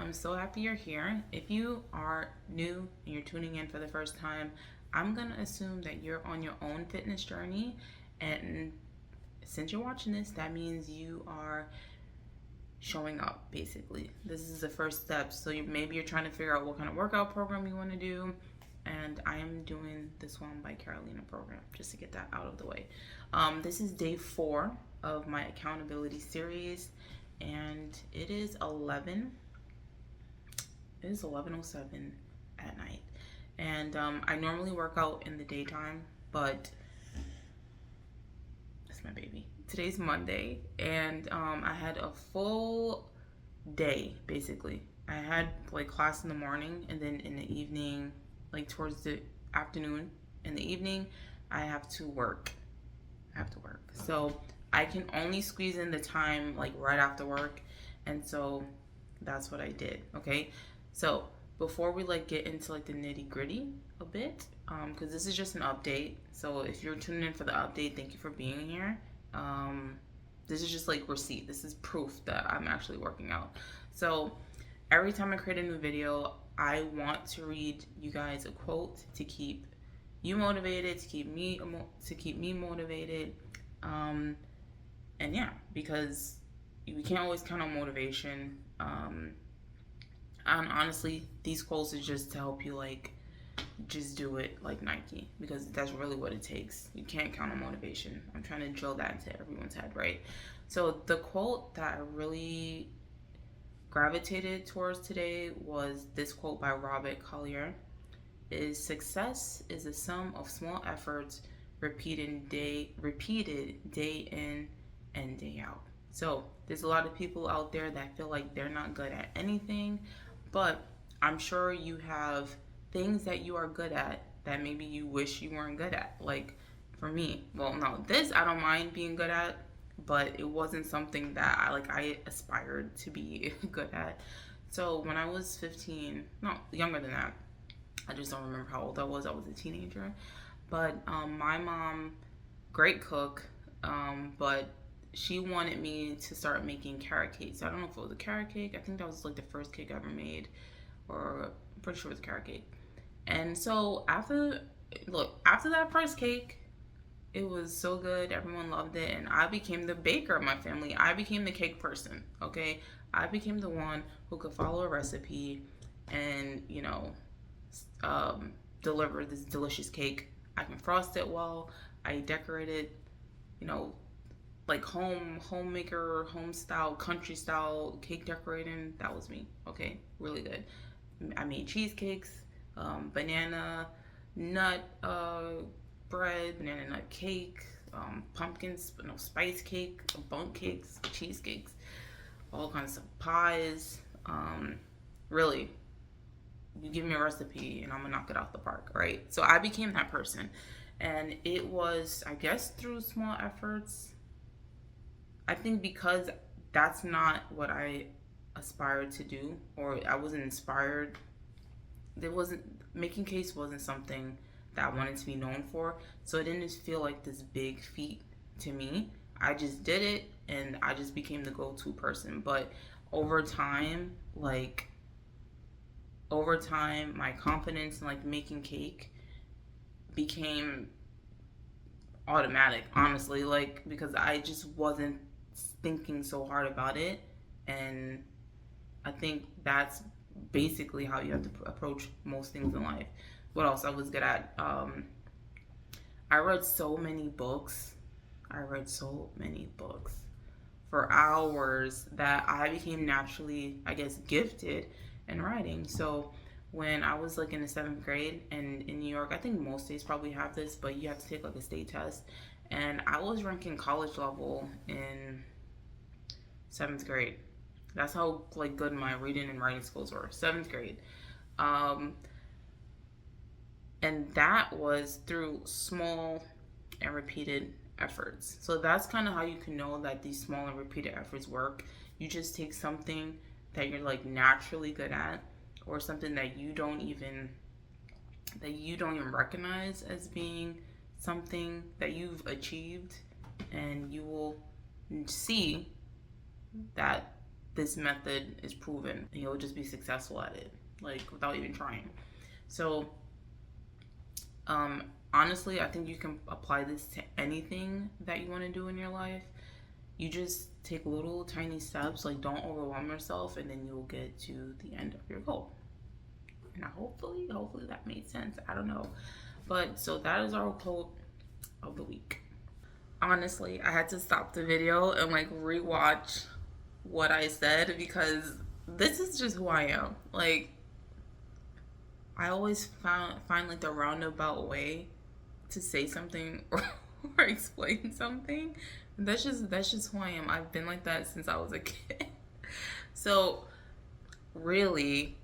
I'm so happy you're here. If you are new and you're tuning in for the first time, I'm going to assume that you're on your own fitness journey. And since you're watching this, that means you are showing up, basically. This is the first step. So maybe you're trying to figure out what kind of workout program you want to do. And I am doing this one by Carolina program, just to get that out of the way. This is day 4 of my accountability series, and it is 11:07 at night. And I normally work out in the daytime, but that's my baby. Today's Monday, and I had a full day, basically. I had like class in the morning, and then in the evening, like towards the afternoon, in the evening, I have to work. So I can only squeeze in the time like right after work, and so that's what I did. Okay, so before we like get into like the nitty gritty a bit, because this is just an update. So if you're tuning in for the update, thank you for being here. This is just like receipt. This is proof that I'm actually working out. So every time I create a new video, I want to read you guys a quote to keep you motivated, to keep me motivated. And yeah, because we can't always count on motivation. And honestly, these quotes is just to help you like just do it like Nike, because that's really what it takes. You can't count on motivation. I'm trying to drill that into everyone's head, right? So the quote that I really gravitated towards today was this quote by Robert Collier: "Is success is a sum of small efforts repeated day in and day out." So there's a lot of people out there that feel like they're not good at anything, but I'm sure you have things that you are good at that maybe you wish you weren't good at. Like for me, well, no, this I don't mind being good at, but it wasn't something that I aspired to be good at. So when I was 15, no, younger than that, I just don't remember how old I was. I was a teenager. But my mom, great cook, but she wanted me to start making carrot cakes. I don't know if it was a carrot cake. I think that was like the first cake I ever made, or I'm pretty sure it was a carrot cake. And so after that first cake, it was so good. Everyone loved it, and I became the baker of my family. I became the cake person. Okay, I became the one who could follow a recipe and deliver this delicious cake. I can frost it well. I decorate it, like homemaker, home style, country style cake decorating. That was me. Okay, really good. I made cheesecakes, banana nut bread, banana nut cake, spice cake, bunk cakes, cheesecakes, all kinds of pies. Really, you give me a recipe and I'm gonna knock it out the park, right? So I became that person, and it was, I guess, through small efforts. I think because that's not what I aspired to do, or I wasn't inspired. Making cakes wasn't something that I wanted to be known for, so it didn't feel like this big feat to me. I just did it, and I just became the go-to person. But over time, my confidence in like making cake became automatic, honestly, like because I just wasn't thinking so hard about it. And I think that's basically how you have to approach most things in life. What else I was good at? I read so many books. For hours, that I became naturally, I guess, gifted in writing. So when I was like in the 7th grade, and in New York, I think most states probably have this, but you have to take like a state test. And I was ranking college level in 7th grade. That's how like good my reading and writing skills were. 7th grade. And that was through small and repeated efforts. So that's kind of how you can know that these small and repeated efforts work. You just take something that you're like naturally good at, or something that you don't even recognize as being something that you've achieved, and you will see that this method is proven and you'll just be successful at it, like without even trying. So honestly, I think you can apply this to anything that you want to do in your life. You just take little tiny steps, like don't overwhelm yourself, and then you'll get to the end of your goal. And hopefully that made sense. I don't know. But so that is our quote of the week. Honestly, I had to stop the video and like rewatch what I said because this is just who I am. Like, I always find like the roundabout way to say something or explain something. That's just who I am. I've been like that since I was a kid. So really,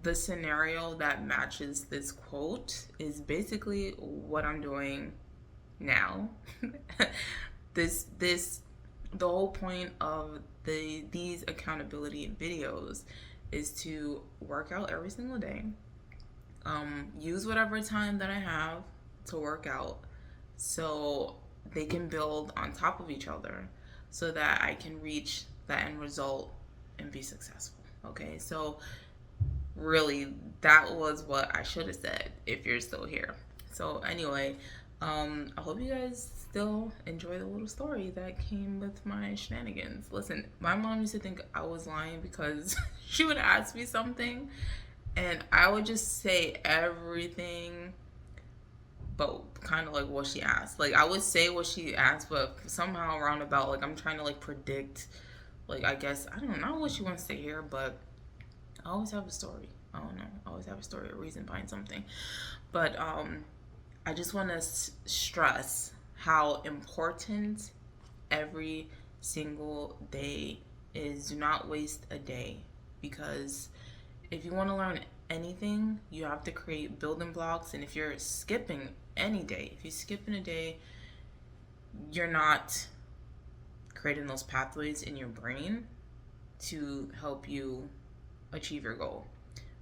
the scenario that matches this quote is basically what I'm doing now. The whole point of these accountability videos is to work out every single day. Use whatever time that I have to work out so they can build on top of each other so that I can reach the end result and be successful. Okay, so really, that was what I should have said if you're still here. So anyway, I hope you guys still enjoy the little story that came with my shenanigans. Listen, my mom used to think I was lying because she would ask me something and I would just say everything but kind of like what she asked. Like I would say what she asked, but somehow roundabout, like I'm trying to like predict, like I guess, I don't know what she wants to hear, but I always have a story. I don't know. I always have a story, a reason behind something. But I just want to stress how important every single day is. Do not waste a day, because if you want to learn anything, you have to create building blocks. And if you're skipping any day, if you skip in a day, you're not creating those pathways in your brain to help you achieve your goal.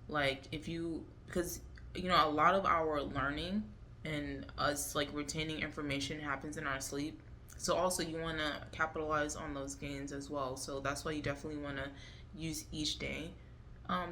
Like if you, because you know, a lot of our learning and us like retaining information happens in our sleep. So also you want to capitalize on those gains as well. So that's why you definitely want to use each day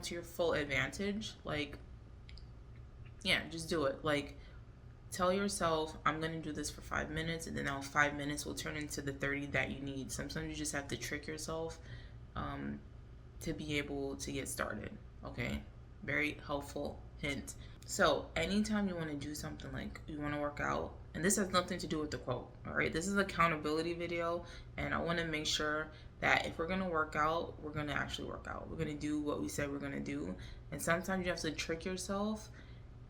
to your full advantage. Like, yeah, just do it. Like, tell yourself, I'm going to do this for 5 minutes, and then now 5 minutes will turn into the 30 that you need. Sometimes you just have to trick yourself to be able to get started. Okay, very helpful hint. So anytime you want to do something, like you want to work out, and this has nothing to do with the quote, all right? This is an accountability video, and I want to make sure that if we're going to work out, we're going to actually work out. We're going to do what we said we're going to do. And sometimes you have to trick yourself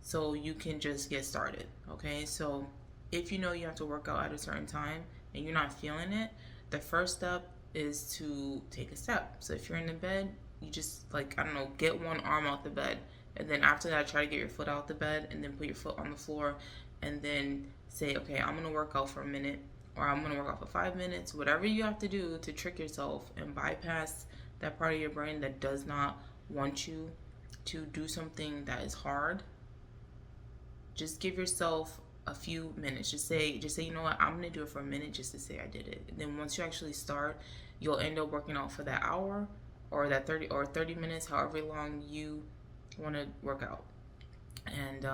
so you can just get started, okay? So if you know you have to work out at a certain time and you're not feeling it, the first step is to take a step. So if you're in the bed, you just, like, I don't know, get one arm out the bed. And then after that, try to get your foot out the bed and then put your foot on the floor and then say, okay, I'm going to work out for a minute, or I'm going to work out for 5 minutes, whatever you have to do to trick yourself and bypass that part of your brain that does not want you to do something that is hard. Just give yourself a few minutes. Just say, you know what, I'm going to do it for a minute just to say I did it. And then once you actually start, you'll end up working out for that hour or that 30 minutes, however long you want to work out. And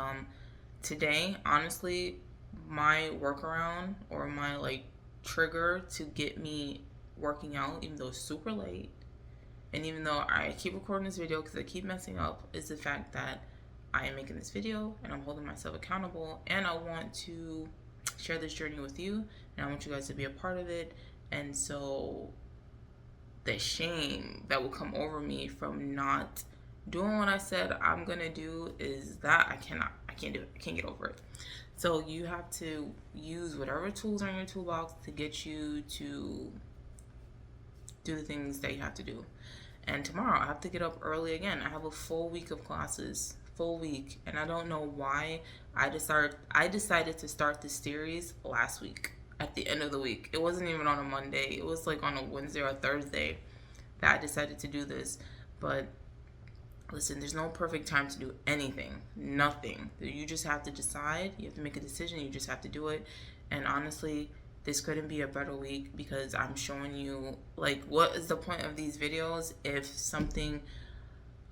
today, honestly, my workaround or my like trigger to get me working out, even though it's super late, and even though I keep recording this video because I keep messing up, is the fact that I am making this video and I'm holding myself accountable, and I want to share this journey with you, and I want you guys to be a part of it. And so the shame that will come over me from not doing what I said I'm gonna do is that I can't do it. I can't get over it. So you have to use whatever tools are in your toolbox to get you to do the things that you have to do. And tomorrow I have to get up early again. I have a full week of classes, full week, and I don't know why I decided to start this series last week at the end of the week. It wasn't even on a Monday. It was like on a Wednesday or a Thursday that I decided to do this. But listen, there's no perfect time to do anything. Nothing. You just have to decide. You have to make a decision. You just have to do it. And honestly, this couldn't be a better week because I'm showing you, like, what is the point of these videos if something,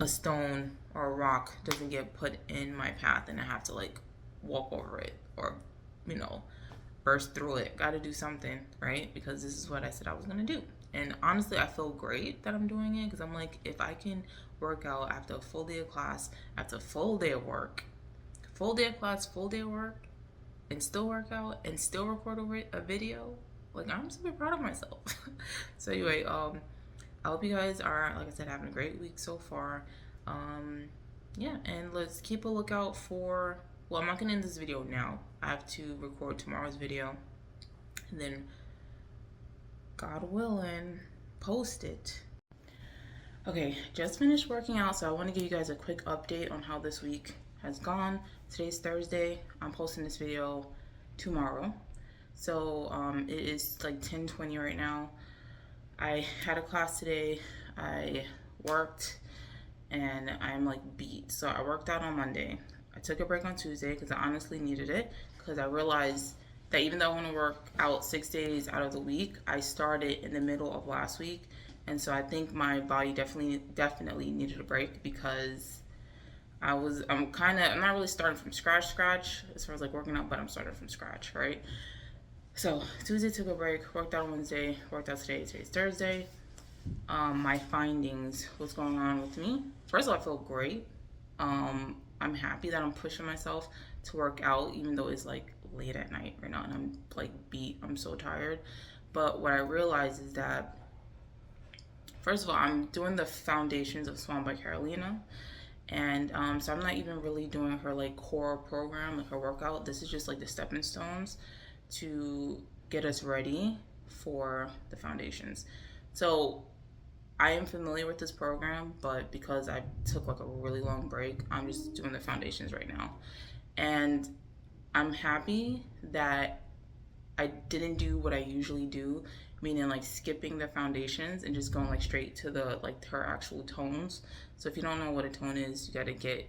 a stone or a rock doesn't get put in my path and I have to like walk over it or, you know, burst through it. Got to do something, right? Because this is what I said I was going to do. And honestly, I feel great that I'm doing it because I'm like, if I can work out after a full day of class, after a full day of work, full day of class, full day of work, and still work out and still record a video, like, I'm super proud of myself. So anyway, I hope you guys are, like I said, having a great week so far. Yeah, and let's keep a lookout for, well, I'm not going to end this video now. I have to record tomorrow's video and then, God willing, post it. Okay, just finished working out, so I want to give you guys a quick update on how this week has gone. Today's Thursday. I'm posting this video tomorrow. So it is like 10:20 right now. I had a class today. I worked and I'm like beat. So I worked out on Monday. I took a break on Tuesday because I honestly needed it, because I realized that even though I want to work out 6 days out of the week, I started in the middle of last week. And so I think my body definitely needed a break, because I'm not really starting from scratch as far as like working out, but I'm starting from scratch, right? So Tuesday took a break, worked out on Wednesday, worked out today. Today's Thursday. My findings, what's going on with me? First of all, I feel great. I'm happy that I'm pushing myself to work out, even though it's like late at night right now and I'm like beat. I'm so tired. But what I realized is that, first of all, I'm doing the foundations of Swan by Carolina. And so I'm not even really doing her like core program, like her workout. This is just like the stepping stones to get us ready for the foundations. So I am familiar with this program, but because I took like a really long break, I'm just doing the foundations right now. And I'm happy that I didn't do what I usually do, meaning like skipping the foundations and just going like straight to the like her actual tones. So if you don't know what a tone is, you gotta get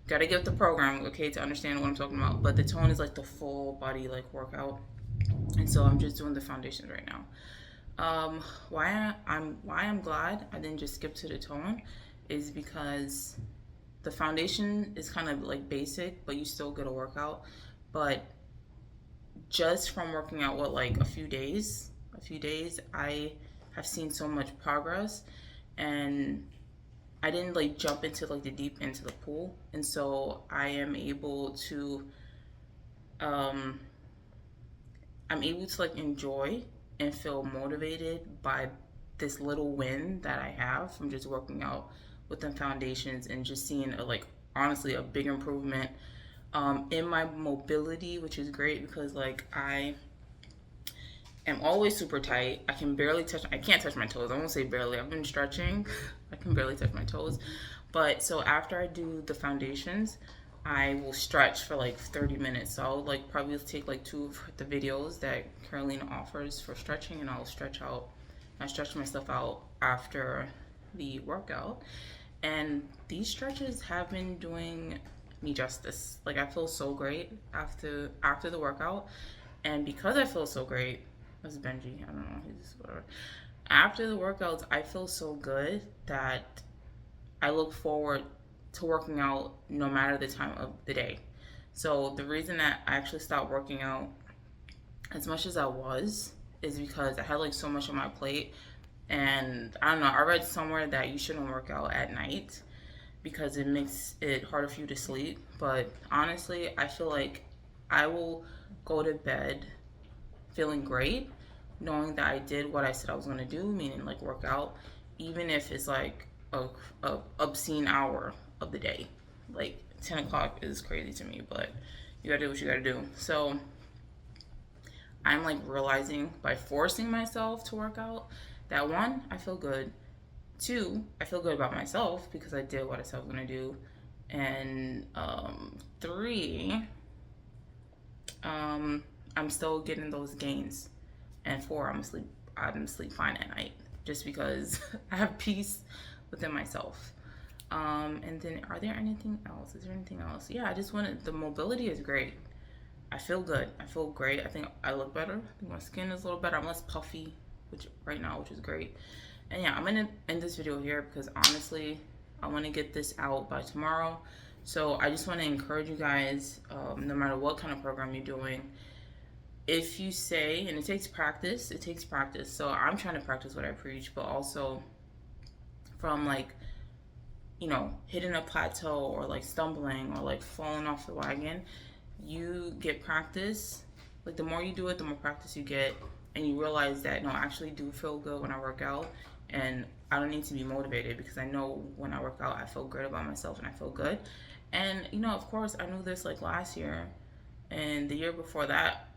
the program, okay, to understand what I'm talking about. But the tone is like the full body like workout, and so I'm just doing the foundations right now. Why I'm glad I didn't just skip to the tone is because the foundation is kind of like basic, but you still get a workout. But just from working out like a few days, I have seen so much progress, and I didn't like jump into like the deep into the pool, and so I am able to like enjoy and feel motivated by this little win that I have from just working out with the foundations, and just seeing honestly a big improvement in my mobility, which is great because like I am always super tight. I can't touch my toes. I won't say barely. I've been stretching. I can barely touch my toes. But so after I do the foundations, I will stretch for like 30 minutes. So I'll like probably take like 2 of the videos that Carolina offers for stretching, and I'll stretch out. I stretch myself out after the workout. And these stretches have been doing me justice. Like I feel so great after the workout. And because I feel so great, that's Benji, I don't know, he's whatever. After the workouts, I feel so good that I look forward to working out no matter the time of the day. So the reason that I actually stopped working out as much as I was is because I had like so much on my plate. And I don't know, I read somewhere that you shouldn't work out at night because it makes it harder for you to sleep. But honestly, I feel like I will go to bed feeling great, knowing that I did what I said I was going to do, meaning like work out, even if it's like a obscene hour of the day. Like 10 o'clock is crazy to me, but you gotta do what you gotta do. So I'm like realizing by forcing myself to work out that 1, I feel good. 2, I feel good about myself because I did what I said I was gonna do. And 3, I'm still getting those gains. And 4, I'm sleep fine at night just because I have peace within myself. And then is there anything else? Yeah, I just wanted, the mobility is great. I feel good. I feel great. I think I look better. I think my skin is a little better. I'm less puffy, which right now, which is great. And yeah, I'm gonna end this video here because honestly, I want to get this out by tomorrow. So I just want to encourage you guys, no matter what kind of program you're doing, if you say, and it takes practice, it takes practice. So I'm trying to practice what I preach, but also from like, you know, hitting a plateau or like stumbling or like falling off the wagon, you get practice. Like the more you do it, the more practice you get, and you realize that no, I actually do feel good when I work out, and I don't need to be motivated because I know when I work out, I feel great about myself and I feel good. And you know, of course, I knew this like last year and the year before that.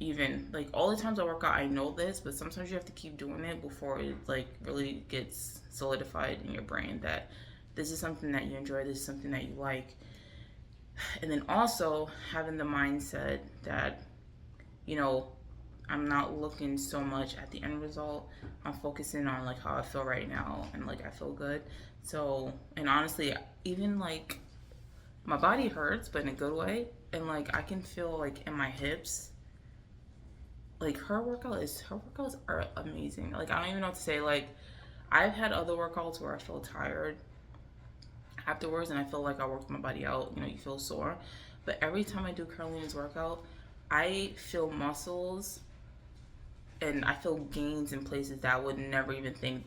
Even like all the times I work out, I know this, but sometimes you have to keep doing it before it like really gets solidified in your brain that this is something that you enjoy, this is something that you like. And then also having the mindset that, you know, I'm not looking so much at the end result. I'm focusing on like how I feel right now and like I feel good. So, and honestly, even like my body hurts, but in a good way. And like I can feel like in my hips, like her workouts are amazing. Like I don't even know what to say. Like I've had other workouts where I feel tired afterwards and I feel like I worked my body out. You know, you feel sore. But every time I do Carolina's workout, I feel muscles and I feel gains in places that I would never even think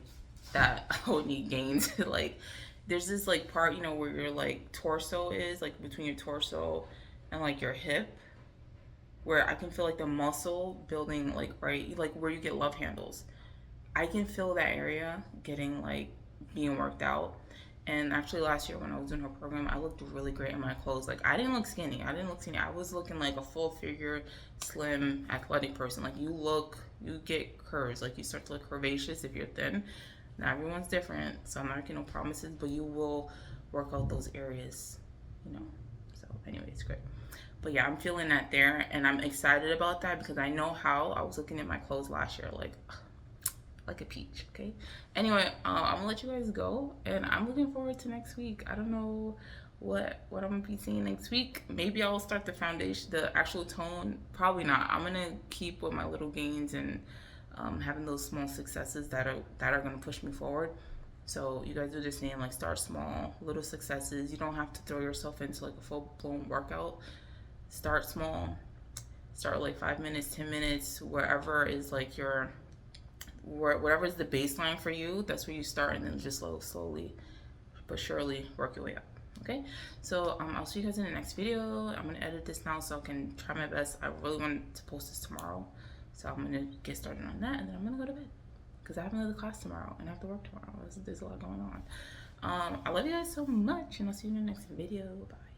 that I would need gains. Like there's this like part, you know, where your like torso is, like between your torso and like your hip, where I can feel like the muscle building, like right, like where you get love handles. I can feel that area getting like being worked out. And actually last year when I was in her program, I looked really great in my clothes. Like I didn't look skinny. I was looking like a full figure, slim, athletic person. Like you get curves. Like you start to look curvaceous if you're thin. Now everyone's different, so I'm not making no promises, but you will work out those areas, you know. So anyway, it's great. But yeah, I'm feeling that there, and I'm excited about that because I know how I was looking at my clothes last year, like a peach. Okay. Anyway, I'm gonna let you guys go, and I'm looking forward to next week. I don't know what I'm gonna be seeing next week. Maybe I'll start the foundation, the actual tone. Probably not. I'm gonna keep with my little gains and having those small successes that are gonna push me forward. So you guys do the same. Like start small, little successes. You don't have to throw yourself into like a full blown workout. Start small. Start like 5 minutes, 10 minutes, wherever is like whatever is the baseline for you. That's where you start, and then just slowly but surely work your way up. Okay, so I'll see you guys in the next video. I'm gonna edit this now so I can try my best. I really want to post this tomorrow, so I'm gonna get started on that, and then I'm gonna go to bed because I have another class tomorrow and I have to work tomorrow. There's a lot going on. I love you guys so much, and I'll see you in the next video. Bye.